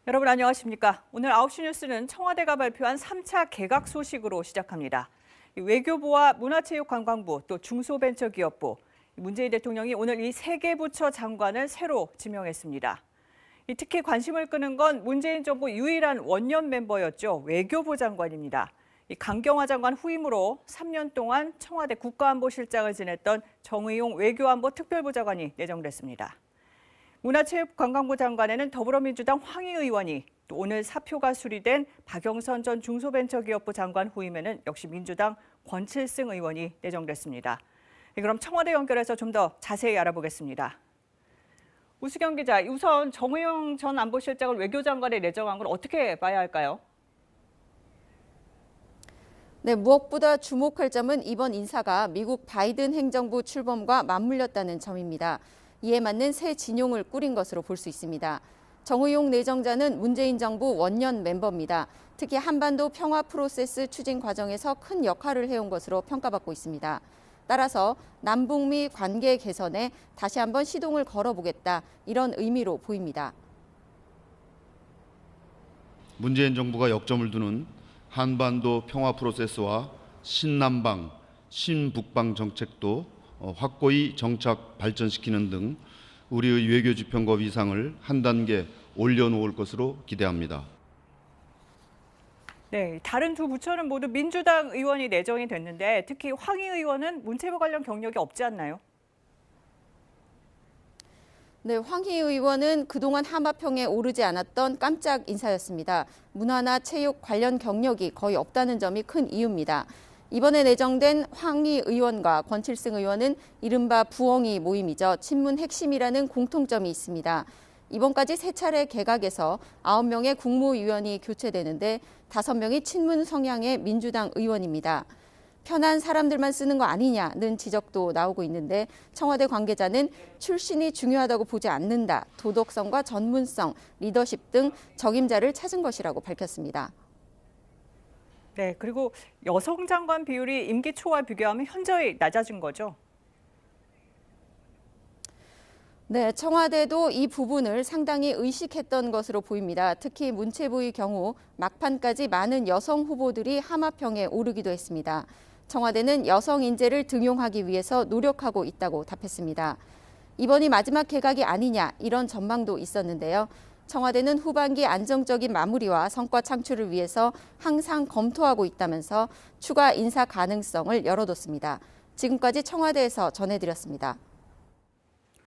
여러분 안녕하십니까? 오늘 9시 뉴스는 청와대가 발표한 3차 개각 소식으로 시작합니다. 외교부와 문화체육관광부 또 중소벤처기업부, 문재인 대통령이 오늘 이 세 개 부처 장관을 새로 지명했습니다. 특히 관심을 끄는 건 문재인 정부 유일한 원년 멤버였죠. 외교부 장관입니다. 강경화 장관 후임으로 3년 동안 청와대 국가안보실장을 지냈던 정의용 외교안보 특별부 장관이 내정됐습니다. 문화체육관광부 장관에는 더불어민주당 황희 의원이, 또 오늘 사표가 수리된 박영선 전 중소벤처기업부 장관 후임에는 역시 민주당 권칠승 의원이 내정됐습니다. 그럼 청와대 연결해서 좀 더 자세히 알아보겠습니다. 우수경 기자, 우선 정의용 전 안보실장을 외교장관에 내정한 걸 어떻게 봐야 할까요? 네, 무엇보다 주목할 점은 이번 인사가 미국 바이든 행정부 출범과 맞물렸다는 점입니다. 이에 맞는 새 진용을 꾸린 것으로 볼 수 있습니다. 정의용 내정자는 문재인 정부 원년 멤버입니다. 특히 한반도 평화 프로세스 추진 과정에서 큰 역할을 해온 것으로 평가받고 있습니다. 따라서 남북미 관계 개선에 다시 한번 시동을 걸어보겠다, 이런 의미로 보입니다. 문재인 정부가 역점을 두는 한반도 평화 프로세스와 신남방, 신북방 정책도 확고히 정착 발전시키는 등 우리의 외교 지평과 위상을 한 단계 올려놓을 것으로 기대합니다. 네, 다른 두 부처는 모두 민주당 의원이 내정이 됐는데 특히 황희 의원은 문체부 관련 경력이 없지 않나요? 네, 황희 의원은 그동안 하마평에 오르지 않았던 깜짝 인사였습니다. 문화나 체육 관련 경력이 거의 없다는 점이 큰 이유입니다. 이번에 내정된 황희 의원과 권칠승 의원은 이른바 부엉이 모임이죠. 친문 핵심이라는 공통점이 있습니다. 이번까지 세 차례 개각에서 9명의 국무위원이 교체되는데 5명이 친문 성향의 민주당 의원입니다. 편한 사람들만 쓰는 거 아니냐는 지적도 나오고 있는데 청와대 관계자는 출신이 중요하다고 보지 않는다, 도덕성과 전문성, 리더십 등 적임자를 찾은 것이라고 밝혔습니다. 네, 그리고 여성 장관 비율이 임기 초와 비교하면 현저히 낮아진 거죠? 네, 청와대도 이 부분을 상당히 의식했던 것으로 보입니다. 특히 문체부의 경우 막판까지 많은 여성 후보들이 하마평에 오르기도 했습니다. 청와대는 여성 인재를 등용하기 위해서 노력하고 있다고 답했습니다. 이번이 마지막 개각이 아니냐, 이런 전망도 있었는데요. 청와대는 후반기 안정적인 마무리와 성과 창출을 위해서 항상 검토하고 있다면서 추가 인사 가능성을 열어뒀습니다. 지금까지 청와대에서 전해드렸습니다.